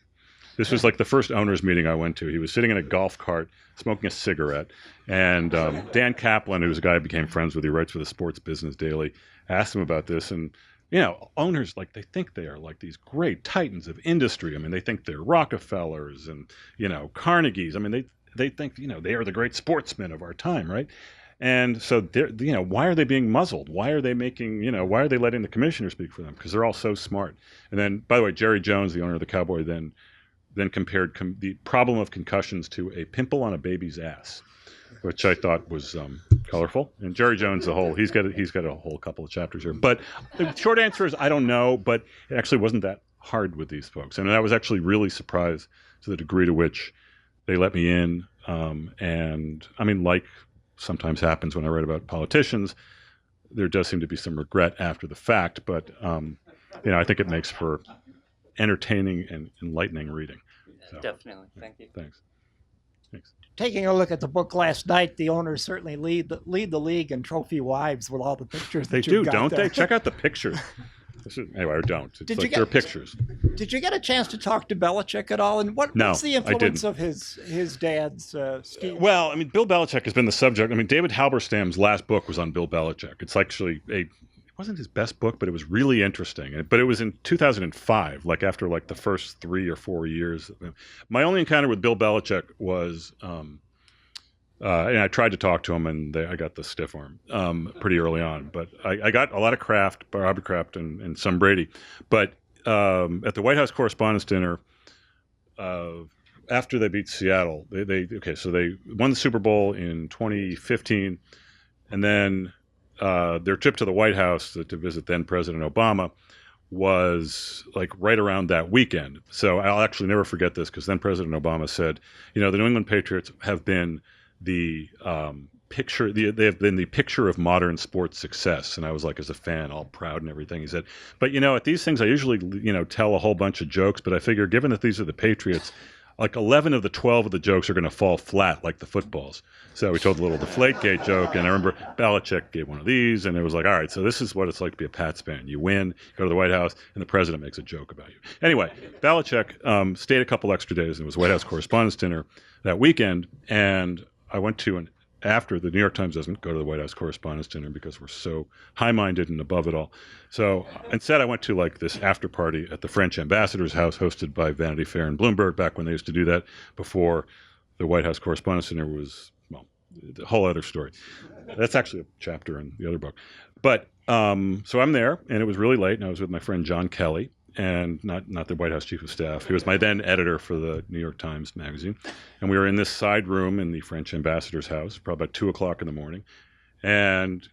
This was like the first owners meeting I went to. He was sitting in a golf cart, smoking a cigarette, and Dan Kaplan, who's a guy I became friends with, he writes for the Sports Business Daily, asked him about this. And owners, like, they think they are like these great titans of industry. I mean, they think they're Rockefellers and, Carnegies. I mean, they think, they are the great sportsmen of our time, right? And so, why are they being muzzled? Why are they why are they letting the commissioner speak for them? Because they're all so smart. And then, by the way, Jerry Jones, the owner of the Cowboy, then compared the problem of concussions to a pimple on a baby's ass, which I thought was colorful. And Jerry Jones, he's got a whole couple of chapters here. But the short answer is I don't know, but it actually wasn't that hard with these folks. And I was actually really surprised to the degree to which they let me in. And I mean, like sometimes happens when I write about politicians, there does seem to be some regret after the fact. But, I think it makes for entertaining and enlightening reading. So, Definitely. Thank you. Thanks. Taking a look at the book last night, the owners certainly lead the league in trophy wives with all the pictures. They that you've do, got don't there. they? Check out the pictures. Anyway, or don't. They're pictures. Did you get a chance to talk to Belichick at all? And what's the influence of his dad's scheme? Well, I mean, Bill Belichick has been the subject. I mean, David Halberstam's last book was on Bill Belichick. It's actually wasn't his best book, but it was really interesting. But it was in 2005, like after like the first 3 or 4 years. My only encounter with Bill Belichick was, and I tried to talk to him, and I got the stiff arm pretty early on. But I got a lot of Kraft, Robert Kraft, and some Brady. But at the White House Correspondents' Dinner, after they beat Seattle, so they won the Super Bowl in 2015, and then their trip to the White House to visit then President Obama was like right around that weekend. So I'll actually never forget this, because then President Obama said, the New England Patriots have been the picture. They have been the picture of modern sports success. And I was like, as a fan, all proud and everything. He said, but at these things, I usually tell a whole bunch of jokes. But I figure, given that these are the Patriots, like 11 of the 12 of the jokes are going to fall flat like the footballs. So we told the little Deflategate joke, and I remember Belichick gave one of these, and it was like, all right, so this is what it's like to be a Pats fan. You win, go to the White House, and the president makes a joke about you. Anyway, Belichick stayed a couple extra days, and it was White House Correspondents' Dinner that weekend, and I went to after the New York Times doesn't go to the White House Correspondents' Dinner because we're so high-minded and above it all. So instead, I went to like this after party at the French ambassador's house, hosted by Vanity Fair and Bloomberg, back when they used to do that, before the White House Correspondents' Dinner was, well, a whole other story. That's actually a chapter in the other book. But so I'm there, and it was really late, and I was with my friend John Kelly, and not the White House chief of staff. He was my then editor for the New York Times magazine. And we were in this side room in the French ambassador's house, probably about 2 o'clock in the morning. And,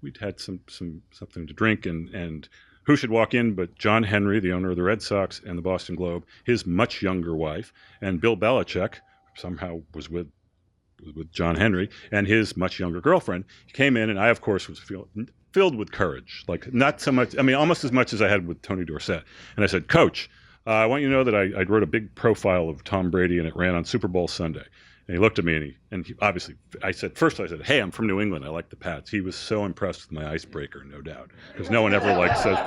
we'd had something to drink, and who should walk in but John Henry, the owner of the Red Sox and the Boston Globe, his much younger wife, and Bill Belichick somehow was with John Henry, and his much younger girlfriend. He came in, and I, of course, was filled with courage, like not so much, almost as much as I had with Tony Dorsett. And I said, Coach, I want you to know that I wrote a big profile of Tom Brady, and it ran on Super Bowl Sunday. And he looked at me, and he obviously, I said, hey, I'm from New England. I like the Pats. He was so impressed with my icebreaker, no doubt, because no one ever says,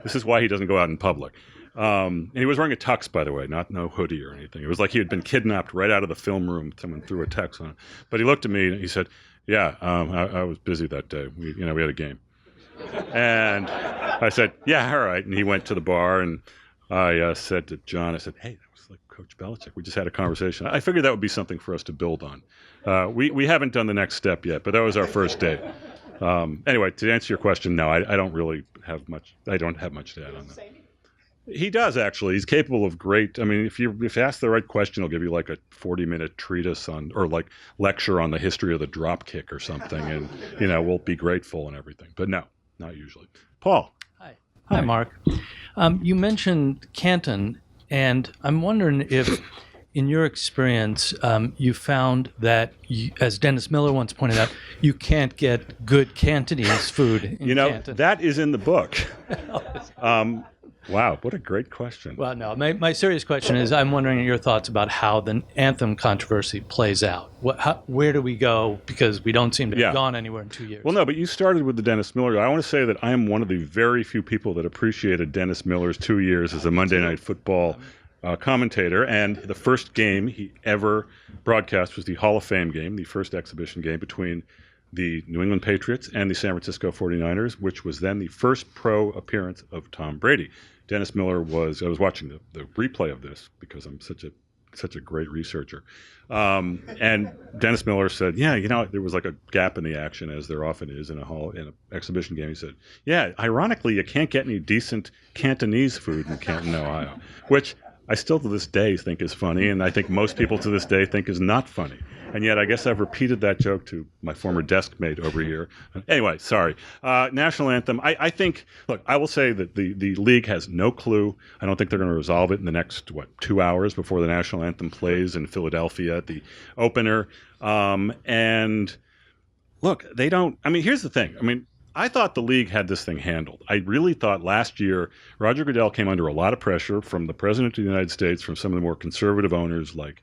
this is why he doesn't go out in public. And he was wearing a tux, by the way, no hoodie or anything. It was like he had been kidnapped right out of the film room. Someone threw a tux on him. But he looked at me, and he said, yeah, I was busy that day. We had a game. And I said, yeah, all right. And he went to the bar, and I said to John, I said, hey, that was like Coach Belichick. We just had a conversation. I figured that would be something for us to build on. We haven't done the next step yet, but that was our first date. Anyway, to answer your question, no, I don't really have much. I don't have much to add on that. He does, actually. He's capable of great. If you ask the right question, he'll give you like a 40-minute treatise or like lecture on the history of the drop kick or something, and we'll be grateful and everything. But no, not usually. Paul. Hi, Mark. You mentioned Canton, and I'm wondering if, in your experience, you found that, as Dennis Miller once pointed out, you can't get good Cantonese food in Canton. That is in the book. Wow, what a great question. Well, no, my serious question is, I'm wondering your thoughts about how the Anthem controversy plays out. Where do we go? Because we don't seem to have gone anywhere in 2 years. Well, no, but you started with the Dennis Miller. I want to say that I am one of the very few people that appreciated Dennis Miller's 2 years as a Monday Night Football commentator. And the first game he ever broadcast was the Hall of Fame game, the first exhibition game between the New England Patriots and the San Francisco 49ers, which was then the first pro appearance of Tom Brady. Dennis Miller I was watching the replay of this because I'm such a great researcher. And Dennis Miller said, there was like a gap in the action, as there often is in an exhibition game. He said, yeah, ironically, you can't get any decent Cantonese food in Canton, Ohio, which I still to this day think is funny, and I think most people to this day think is not funny. And yet I guess I've repeated that joke to my former desk mate over here. Anyway, sorry. National Anthem. I think, look, I will say that the league has no clue. I don't think they're going to resolve it in the next, 2 hours before the National Anthem plays in Philadelphia at the opener. And look, they don't, here's the thing. I thought the league had this thing handled. I really thought last year Roger Goodell came under a lot of pressure from the President of the United States, from some of the more conservative owners like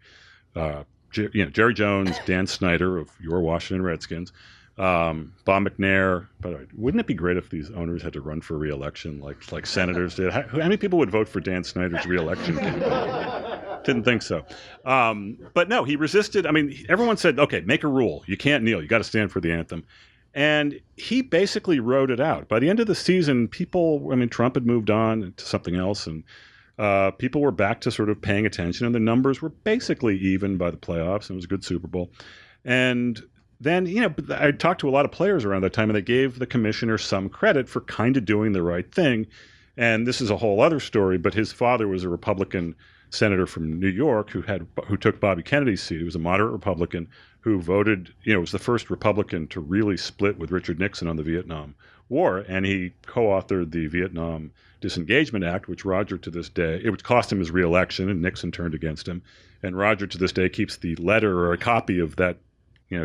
Jerry Jones, Dan Snyder of your Washington Redskins, Bob McNair. By the way, wouldn't it be great if these owners had to run for re-election like senators did? How many people would vote for Dan Snyder's re-election campaign? Didn't think so. But no, he resisted. Everyone said, okay, make a rule. You can't kneel. You got to stand for the anthem. And he basically wrote it out. By the end of the season, Trump had moved on to something else, and people were back to sort of paying attention, and the numbers were basically even by the playoffs, and it was a good Super Bowl. And then, I talked to a lot of players around that time, and they gave the commissioner some credit for kind of doing the right thing. And this is a whole other story, but his father was a Republican senator from New York who took Bobby Kennedy's seat. He was a moderate Republican who voted, was the first Republican to really split with Richard Nixon on the Vietnam War, and he co-authored the Vietnam Disengagement Act, which Roger to this day, it would cost him his re-election, and Nixon turned against him. And Roger to this day keeps the letter or a copy of that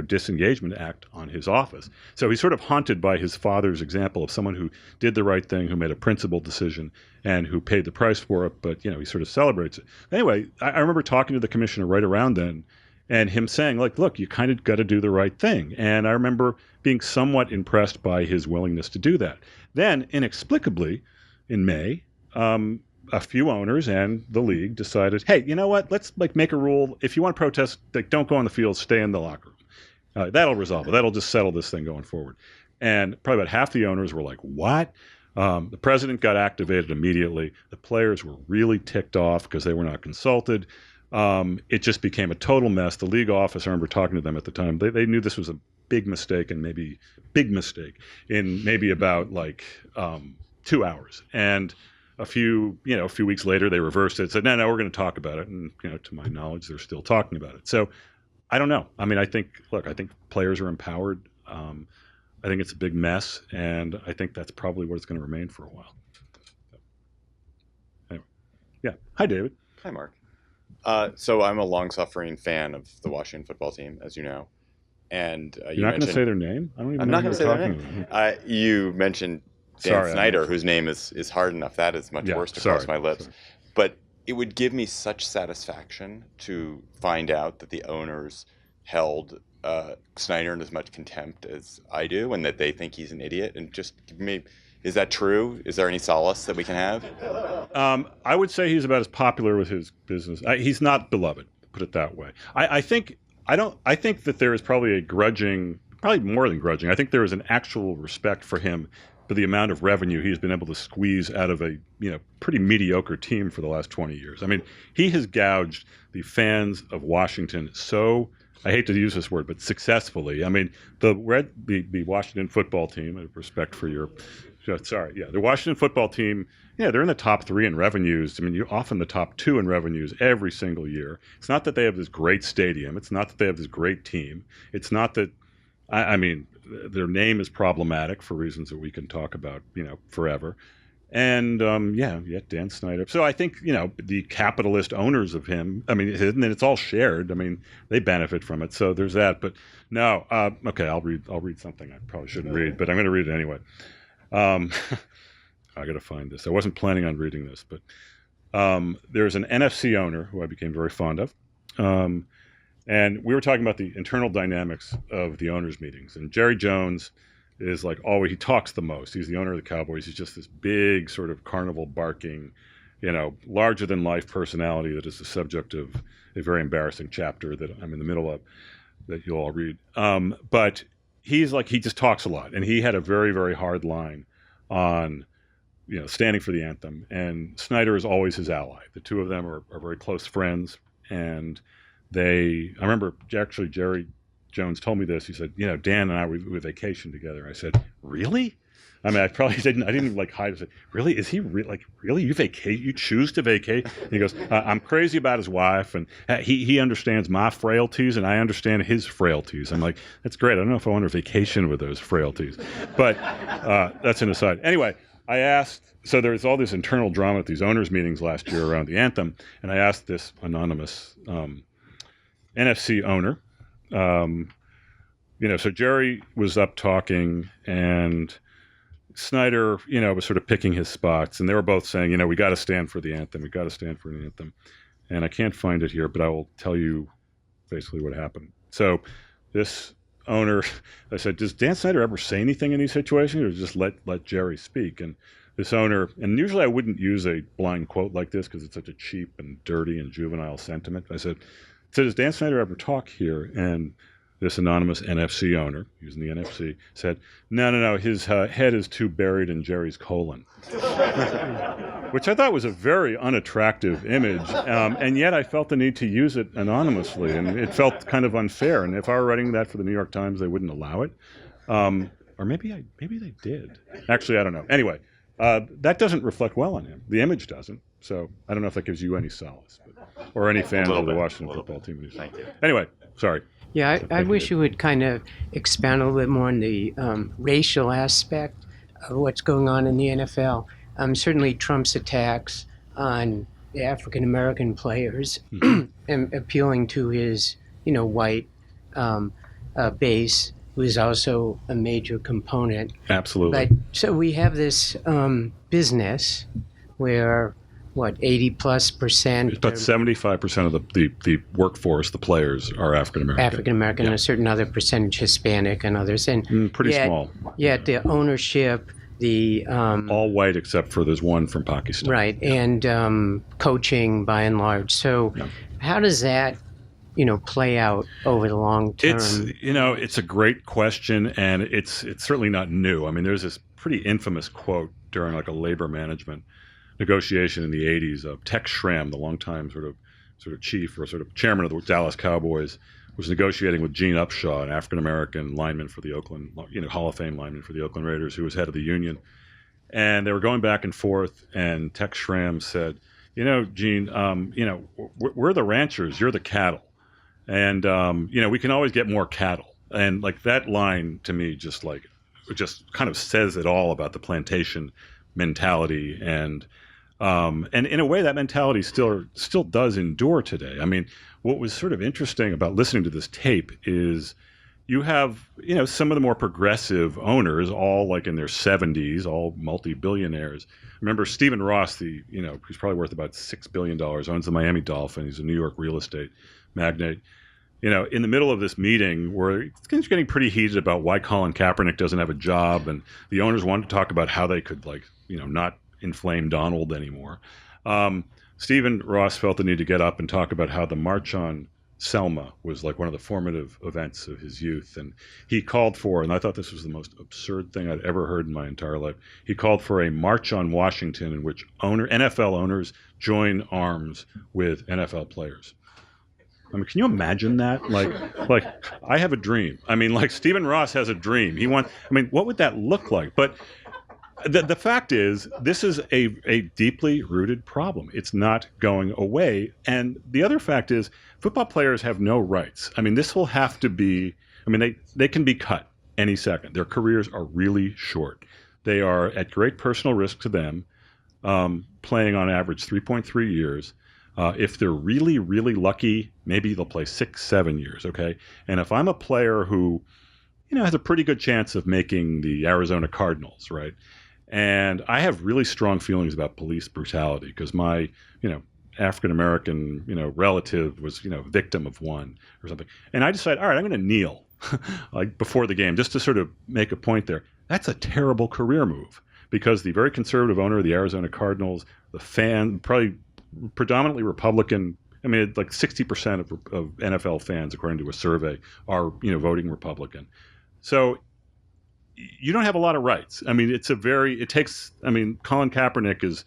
Disengagement Act on his office. So he's sort of haunted by his father's example of someone who did the right thing, who made a principled decision, and who paid the price for it, but, he sort of celebrates it. Anyway, I remember talking to the commissioner right around then, and him saying, look, you kind of got to do the right thing. And I remember being somewhat impressed by his willingness to do that. Then, inexplicably, in May, a few owners and the league decided, hey, you know what? Let's make a rule. If you want to protest, don't go on the field, stay in the locker room. That'll resolve it. That'll just settle this thing going forward. And probably about half the owners were like, what? The president got activated immediately. The players were really ticked off because they were not consulted. It just became a total mess. The league office, I remember talking to them at the time, they knew this was a big mistake in maybe about 2 hours. And a few weeks later, they reversed it, said, no, we're going to talk about it. And, to my knowledge, they're still talking about it. So I don't know. I think players are empowered. I think it's a big mess, and I think that's probably what it's going to remain for a while. Anyway. Yeah. Hi, David. Hi, Mark. So I'm a long-suffering fan of the Washington football team, as you know. And you're not going to say their name? I don't even I'm know not going to say their name. You mentioned Dan Snyder, whose name is hard enough. That is much worse to cross my lips. Sorry. But it would give me such satisfaction to find out that the owners held Snyder in as much contempt as I do, and that they think he's an idiot. And just give me, is that true? Is there any solace that we can have? I would say he's about as popular with his business. He's not beloved, put it that way. I think that there is probably a grudging, probably more than grudging. I think there is an actual respect for him for the amount of revenue he's been able to squeeze out of a pretty mediocre team for the last 20 years. I mean, he has gouged the fans of Washington so, I hate to use this word, but successfully. I mean, the Washington football team, I have respect for your, the Washington football team, they're in the top 3 in revenues. I mean, you're often the top 2 in revenues every single year. It's not that they have this great stadium. It's not that they have this great team. It's not that, their name is problematic for reasons that we can talk about, forever. And Dan Snyder. So I think, the capitalist owners of him, and it's all shared. They benefit from it. So there's that. But no, okay, I'll read something I probably shouldn't read, but I'm going to read it anyway. I got to find this. I wasn't planning on reading this, but there's an NFC owner who I became very fond of. And we were talking about the internal dynamics of the owners' meetings. And Jerry Jones is he talks the most. He's the owner of the Cowboys. He's just this big sort of carnival barking, larger than life personality that is the subject of a very embarrassing chapter that I'm in the middle of that you'll all read. But he's he just talks a lot. And he had a very, very hard line on, standing for the anthem. And Snyder is always his ally. The two of them are very close friends. And I remember actually Jerry Jones told me this. He said, Dan and I, we vacationed together. I said, really? I probably didn't. I didn't even hide. I said, really? Is he really? You choose to vacate? And he goes, I'm crazy about his wife, and he understands my frailties, and I understand his frailties. I'm like, that's great. I don't know if I want to vacation with those frailties, but that's an aside. Anyway, I asked. So there's all this internal drama at these owners' meetings last year around the anthem, and I asked this anonymous NFC owner. So Jerry was up talking, and Snyder, was sort of picking his spots, and they were both saying, we got to stand for the anthem. We got to stand for the anthem. And I can't find it here, but I will tell you basically what happened. So this owner, I said, does Dan Snyder ever say anything in these situations, or just let Jerry speak? And this owner, and usually I wouldn't use a blind quote like this because it's such a cheap and dirty and juvenile sentiment. I said, does Dan Snyder ever talk here? And this anonymous NFC owner, using the NFC, said, no, his head is too buried in Jerry's colon. Which I thought was a very unattractive image, and yet I felt the need to use it anonymously, and it felt kind of unfair. And if I were writing that for the New York Times, they wouldn't allow it. Or maybe they did. Actually, I don't know. Anyway, that doesn't reflect well on him. The image doesn't. So I don't know if that gives you any solace, or any fans of the Washington football team. Thank you. Anyway, sorry. Yeah, I wish you would kind of expand a little bit more on the racial aspect of what's going on in the NFL. Certainly Trump's attacks on the African American players and appealing to his, white base was also a major component. Absolutely. But so we have this business where 80+%. About 75% of the workforce, the players, are African American. African American, and a certain other percentage Hispanic and others. And pretty small. Yet the ownership, the all white except for there's one from Pakistan. Right, and coaching by and large. So how does that play out over the long term? It's a great question, and it's certainly not new. I mean, there's this pretty infamous quote during like a labor management negotiation in the 80s of Tex Schramm, the longtime sort of chief or sort of chairman of the Dallas Cowboys, was negotiating with Gene Upshaw, an African American lineman for the Oakland, Hall of Fame lineman for the Oakland Raiders, who was head of the union. And they were going back and forth, and Tex Schramm said, Gene, we're the ranchers, you're the cattle. And, we can always get more cattle. And like that line to me just kind of says it all about the plantation mentality. And in a way that mentality still does endure today. I mean, what was sort of interesting about listening to this tape is you have, some of the more progressive owners, all like in their 70s, all multi-billionaires. Remember Stephen Ross, who's probably worth about $6 billion, owns the Miami Dolphins. He's a New York real estate magnate. In the middle of this meeting where it's getting pretty heated about why Colin Kaepernick doesn't have a job, and the owners wanted to talk about how they could not inflame Donald anymore. Stephen Ross felt the need to get up and talk about how the March on Selma was like one of the formative events of his youth. And he called for, and I thought this was the most absurd thing I'd ever heard in my entire life, he called for a March on Washington in which NFL owners join arms with NFL players. I mean, can you imagine that? Like I have a dream. I mean, like Stephen Ross has a dream. What would that look like? But the fact is, this is a deeply rooted problem. It's not going away. And the other fact is, football players have no rights. I mean, this will have to be, they can be cut any second. Their careers are really short. They are at great personal risk to them, playing on average 3.3 years. If they're really, really lucky, maybe they'll play 6-7 years, okay? And if I'm a player who, has a pretty good chance of making the Arizona Cardinals, right? And I have really strong feelings about police brutality because my, African-American, relative was, victim of one or something. And I decided, all right, I'm going to kneel like before the game just to sort of make a point there. That's a terrible career move because the very conservative owner of the Arizona Cardinals, the fan, probably predominantly Republican. Like 60% of NFL fans, according to a survey, are voting Republican. So you don't have a lot of rights. Colin Kaepernick is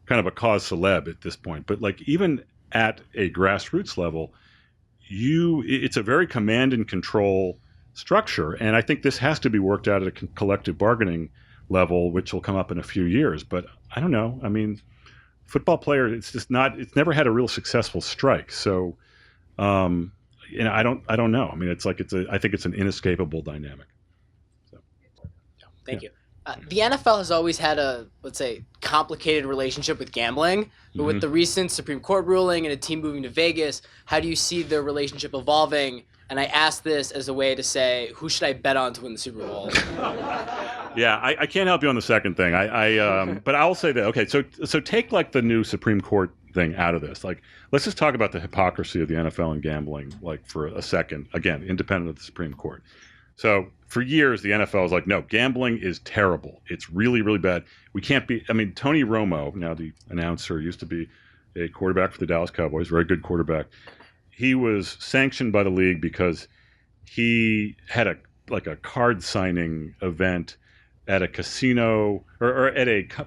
kind of a cause celeb at this point, but like even at a grassroots level, it's a very command and control structure, and I think this has to be worked out at a collective bargaining level, which will come up in a few years. But I don't know. Football player, it's never had a real successful strike. So, I don't know. I think it's an inescapable dynamic. So, Thank you. The NFL has always had a, let's say, complicated relationship with gambling, but with the recent Supreme Court ruling and a team moving to Vegas, how do you see their relationship evolving? And I ask this as a way to say, who should I bet on to win the Super Bowl? Yeah, I can't help you on the second thing. But I'll say that. Okay, so take like the new Supreme Court thing out of this. Like, let's just talk about the hypocrisy of the NFL and gambling, like for a second. Again, independent of the Supreme Court. So for years, the NFL was like, no, gambling is terrible. It's really, really bad. We can't be. Tony Romo, now the announcer, used to be a quarterback for the Dallas Cowboys, very good quarterback. He was sanctioned by the league because he had a card signing event at a casino or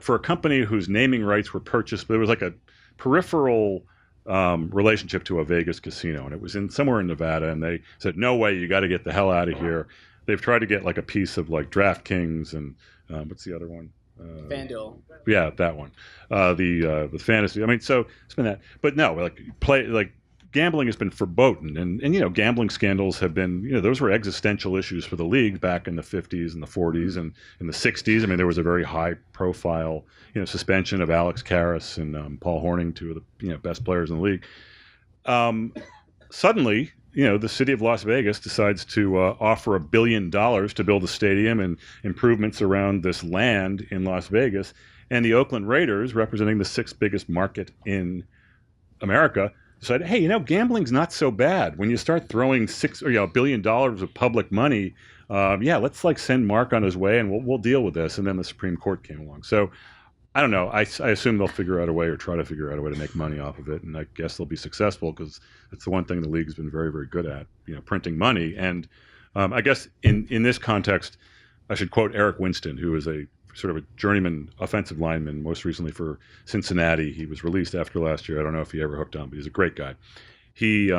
for a company whose naming rights were purchased, but it was like a peripheral relationship to a Vegas casino, and it was somewhere in Nevada, and they said, no way, you got to get the hell out of here. They've tried to get like a piece of like DraftKings and what's the other one? FanDuel. Yeah, that one. The fantasy. I mean, so it's been that, but no, gambling has been verboten, and gambling scandals have been, those were existential issues for the league back in the 50s and the 40s and in the 60s. I mean, there was a very high profile, suspension of Alex Karras and Paul Hornung, two of the best players in the league. Suddenly, the city of Las Vegas decides to offer $1 billion to build a stadium and improvements around this land in Las Vegas, and the Oakland Raiders, representing the 6th biggest market in America, decided, hey, gambling's not so bad. When you start throwing $1 billion of public money, let's send Mark on his way, and we'll deal with this. And then the Supreme Court came along. So I don't know. I assume they'll figure out a way, or try to figure out a way to make money off of it, and I guess they'll be successful because it's the one thing the league's been very, very good at, printing money. And I guess in this context, I should quote Eric Winston, who is a sort of a journeyman offensive lineman, most recently for Cincinnati. He was released after last year. I don't know if he ever hooked on, but he's a great guy. He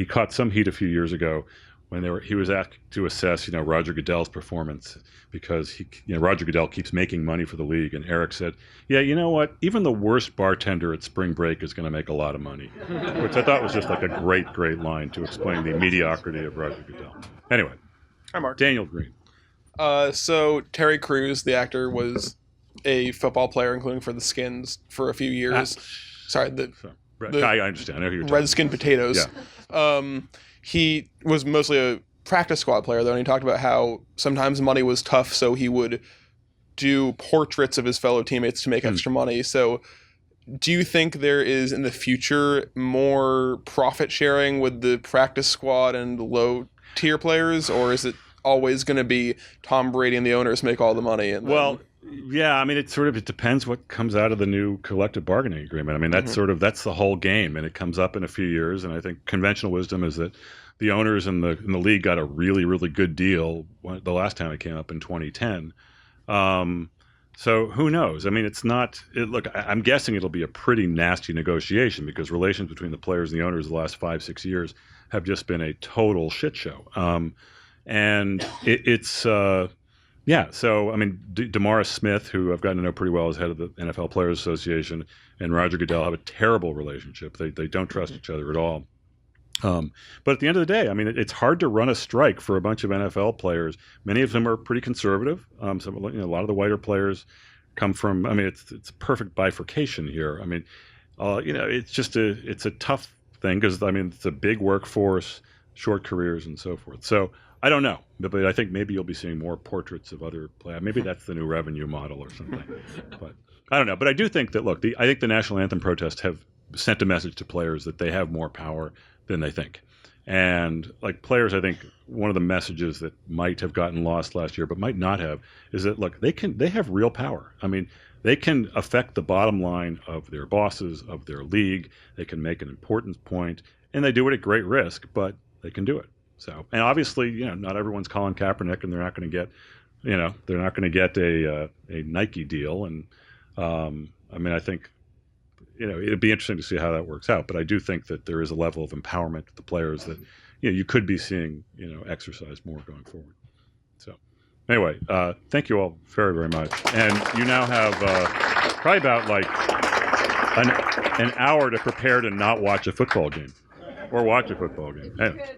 caught some heat a few years ago when he was asked to assess, Roger Goodell's performance, because Roger Goodell keeps making money for the league, and Eric said, yeah, you know what? Even the worst bartender at spring break is going to make a lot of money, which I thought was just like a great, great line to explain the mediocrity of Roger Goodell. Anyway, hi, Mark. Daniel Green. So Terry Crews, the actor, was a football player, including for the Skins, for a few years. I understand. I know who you're talking about. Redskin Potatoes. Yeah. He was mostly a practice squad player, though, and he talked about how sometimes money was tough, so he would do portraits of his fellow teammates to make extra money. So do you think there is, in the future, more profit sharing with the practice squad and low-tier players, or is it always going to be Tom Brady and the owners make all the money? And yeah, I mean, it depends what comes out of the new collective bargaining agreement. I mean, that's that's the whole game, and it comes up in a few years. And I think conventional wisdom is that the owners in the league got a really, really good deal the last time it came up in 2010. So who knows? I mean, look, I'm guessing it'll be a pretty nasty negotiation, because relations between the players and the owners the last 5-6 years have just been a total shit show. And so, I mean, DeMaurice Smith, who I've gotten to know pretty well as head of the NFL Players Association, and Roger Goodell have a terrible relationship. They don't trust each other at all. But at the end of the day, I mean, it's hard to run a strike for a bunch of NFL players. Many of them are pretty conservative. A lot of the whiter players come from, I mean, it's a perfect bifurcation here. I mean, it's a tough thing, because, I mean, it's a big workforce, short careers, and so forth. So I don't know, but I think maybe you'll be seeing more portraits of other players. Maybe that's the new revenue model or something. But I don't know. But I do think that, look, I think the national anthem protests have sent a message to players that they have more power than they think. And like players, I think one of the messages that might have gotten lost last year, but might not have, is that, look, they have real power. I mean, they can affect the bottom line of their bosses, of their league. They can make an important point, and they do it at great risk, but they can do it. So, and obviously, not everyone's Colin Kaepernick, and they're not going to get a Nike deal. And I mean, I think, it'd be interesting to see how that works out. But I do think that there is a level of empowerment of the players that, you could be seeing, exercise more going forward. So anyway, thank you all very, very much. And you now have probably about like an hour to prepare to not watch a football game, or watch a football game. Anyway.